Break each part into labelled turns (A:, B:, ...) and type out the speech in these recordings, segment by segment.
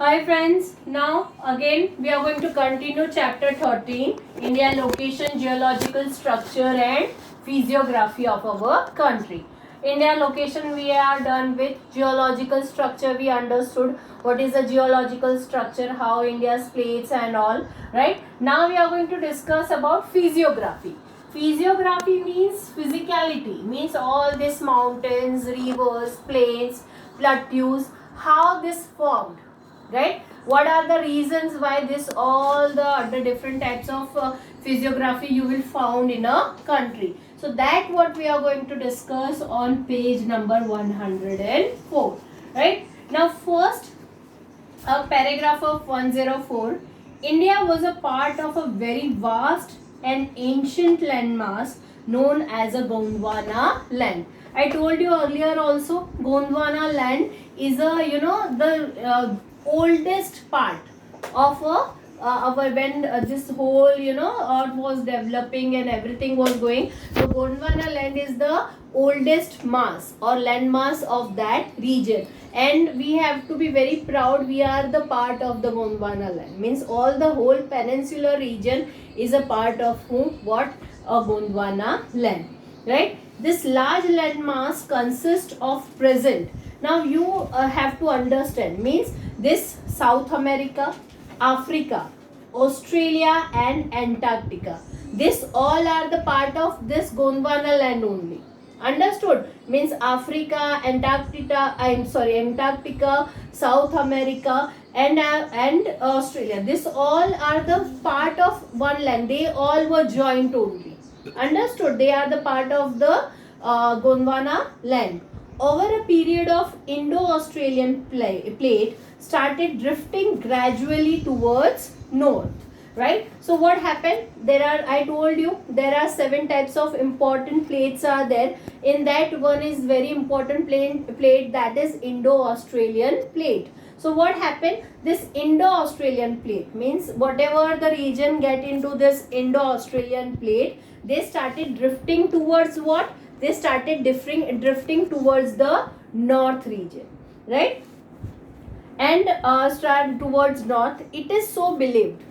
A: Hi friends, now again we are going to continue chapter 13, India location, geological structure and physiography of our country. India location we are done with. Geological structure we understood what is the geological structure, how India's plates and all, right? Now we are going to discuss about physiography. Physiography means physicality, means all these mountains, rivers, plains, plateaus, how this formed, right? What are the reasons why this all the different types of physiography you will found in a country? So that what we are going to discuss on page number 104, right? Now first, a paragraph of 104. India was a part of a very vast and ancient landmass known as a Gondwana land. I told you earlier also, Gondwana land is a the oldest part of a our when this whole earth was developing and everything was going. So Gondwana land is the oldest mass or landmass of that region, and we have to be very proud we are the part of the Gondwana land. Means all the whole peninsular region is a part of what a Gondwana land, right? This large landmass consists of present. Now you have to understand, means this South America, Africa, Australia and Antarctica. This all are the part of this Gondwana land only. Understood? Means Africa, Antarctica, South America and Australia. This all are the part of one land. They all were joined only. Understood? They are the part of the Gondwana land. Over a period of Indo-Australian plate started drifting gradually towards north, right? So what happened? I told you there are 7 types of important plates are there. In that, one is very important plate, that is Indo-Australian plate. So what happened? This Indo-Australian plate means whatever the region get into this Indo-Australian plate, they started drifting towards what? They started drifting towards the north region, right? And start towards north. It is so believed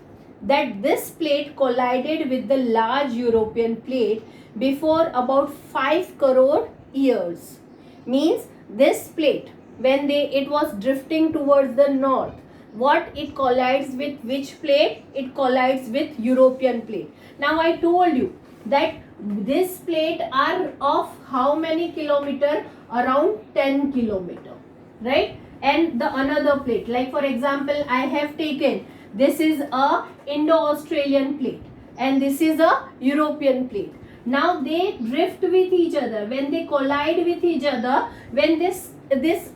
A: that this plate collided with the large European plate before about 5 crore years. Means this plate, when it was drifting towards the north, what it collides with which plate? It collides with European plate. Now I told you that this plate are of how many kilometer? Around 10 kilometer, right? And the another plate, like for example, I have taken, this is a Indo-Australian plate and this is a European plate. Now they drift with each other. When they collide with each other, when this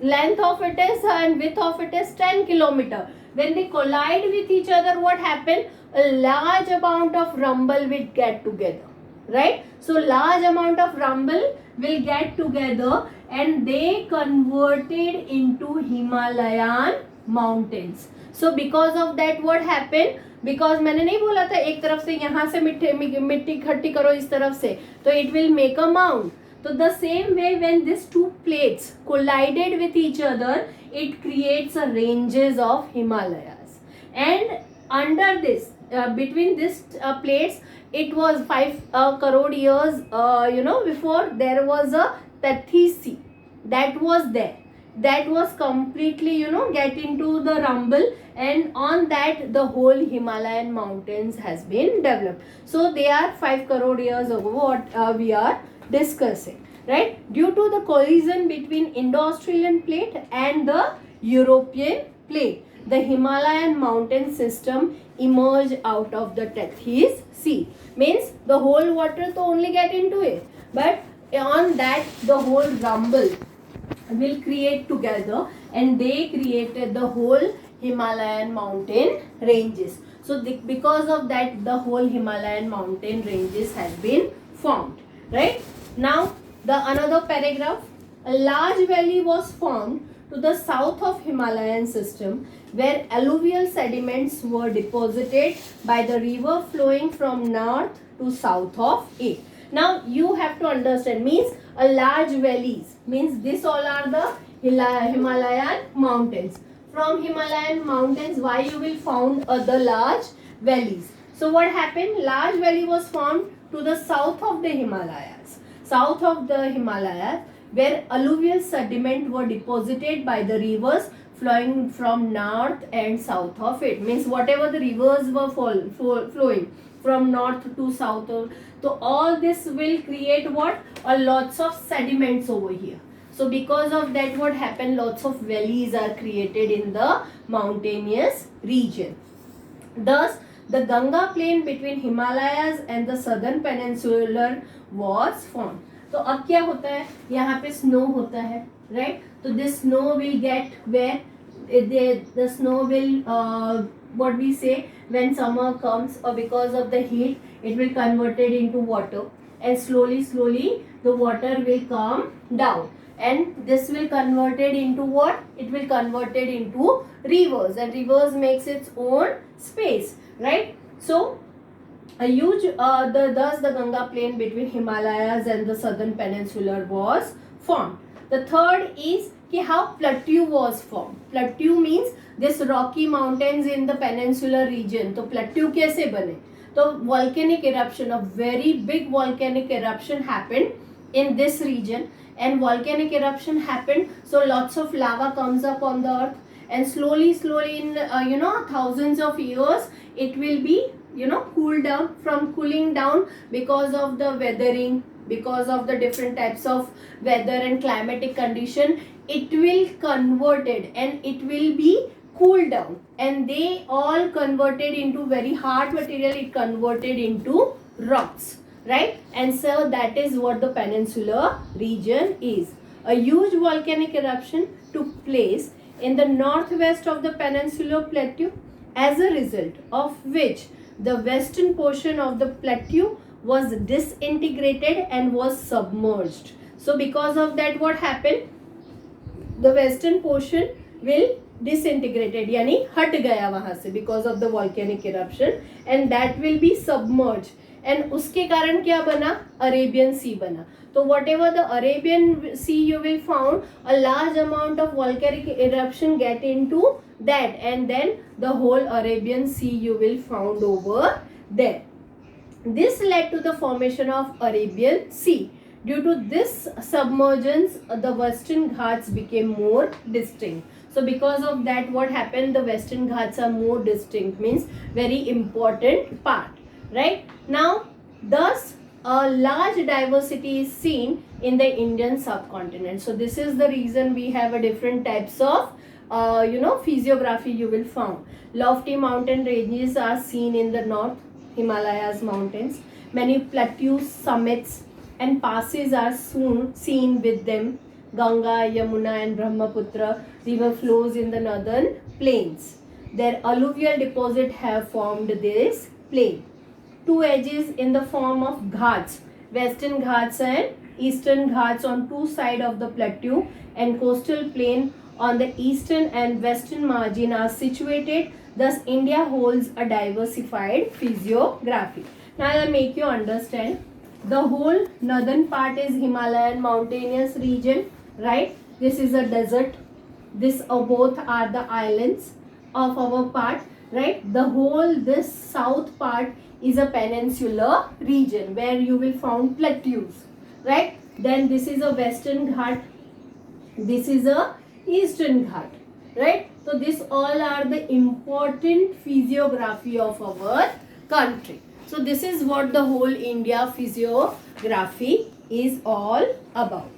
A: length of it is and width of it is 10 kilometer, when they collide with each other, what happened? A large amount of rumble will get together, right? So large amount of rumble will get together and they converted into Himalayan mountains. So because of that, what happened? Because मैंने नहीं बोला था एक तरफ से यहाँ से मिट्टी इकट्ठी करो इस तरफ से, तो it will make a mound. So the same way, when these two plates collided with each other, it creates a ranges of Himalayas. And under this, between these plates, it was 5 crore years, before, there was a Tethys Sea that was there. That was completely, get into the rumble, and on that the whole Himalayan mountains has been developed. So they are 5 crore years ago what we are discussing, right? Due to the collision between Indo-Australian plate and the European plate, the Himalayan mountain system emerged out of the Tethys Sea. Means the whole water to only get into it, but on that the whole rumble will create together, and they created the whole Himalayan mountain ranges. So because of that, the whole Himalayan mountain ranges have been formed, right? Now the another paragraph, a large valley was formed to the south of Himalayan system, where alluvial sediments were deposited by the river flowing from north to south of it. Now you have to understand, means a large valleys, means this all are the Himalayan mountains. from Himalayan mountains, why you will found the large valleys. So what happened? Large valley was formed to the south of the Himalayas. South of the Himalayas, where alluvial sediment were deposited by the rivers flowing from north and south of it. Means whatever the rivers were flowing from north to south. So all this will create what? Lots of sediments over here. So because of that, what happened? Lots of valleys are created in the mountainous region. Thus, the Ganga plain between Himalayas and the southern peninsula was formed. तो अब क्या होता है? यहाँ पे snow होता है, right? So this snow will get where the snow will what we say, when summer comes or because of the heat, it will converted into water, and slowly the water will come down, and this will converted into what? It will converted into rivers, and rivers makes its own space, right? So a huge thus the Ganga plain between Himalayas and the southern peninsula was formed. The third is how plateau was formed. Plateau means this rocky mountains in the peninsular region. तो plateau कैसे बने? तो volcanic eruption, a very big volcanic eruption happened in this region, and volcanic eruption happened, so lots of lava comes up on the earth, and slowly in thousands of years it will be cool down. From cooling down because of the weathering, because of the different types of weather and climatic condition, it will converted and it will be cooled down, and they all converted into very hard material. It converted into rocks, right? And so that is what the peninsular region is. A huge volcanic eruption took place in the northwest of the peninsular plateau, as a result of which the western portion of the plateau was disintegrated and was submerged. So because of that, what happened? The western portion will disintegrated, यानी हट गया वहां से because of the volcanic eruption, and that will be submerged, and उसके कारण क्या बना? Arabian Sea बना. So whatever the Arabian Sea you will found, a large amount of volcanic eruption get into that, and then the whole Arabian Sea you will found over there. This led to the formation of Arabian Sea. Due to this submergence, the Western Ghats became more distinct. So because of that, what happened? The Western Ghats are more distinct, means very important part, right? Now, thus a large diversity is seen in the Indian subcontinent. So this is the reason we have a different types of physiography you will found. Lofty mountain ranges are seen in the north, Himalayas mountains. Many plateaus, summits and passes are soon seen with them. Ganga, Yamuna and Brahmaputra river flows in the northern plains. Their alluvial deposit have formed this plain. Two edges in the form of Ghats, Western Ghats and Eastern Ghats on two sides of the plateau, and coastal plain on the eastern and western margin are situated. Thus, India holds a diversified physiography. Now, I will make you understand. The whole northern part is Himalayan mountainous region, right? This is a desert. This both are the islands of our part, right? The whole this south part is a peninsular region where you will found plateaus, right? Then this is a western Ghat. This is a eastern Ghat, right? So this all are the important physiography of our country. So this is what the whole India physiography is all about.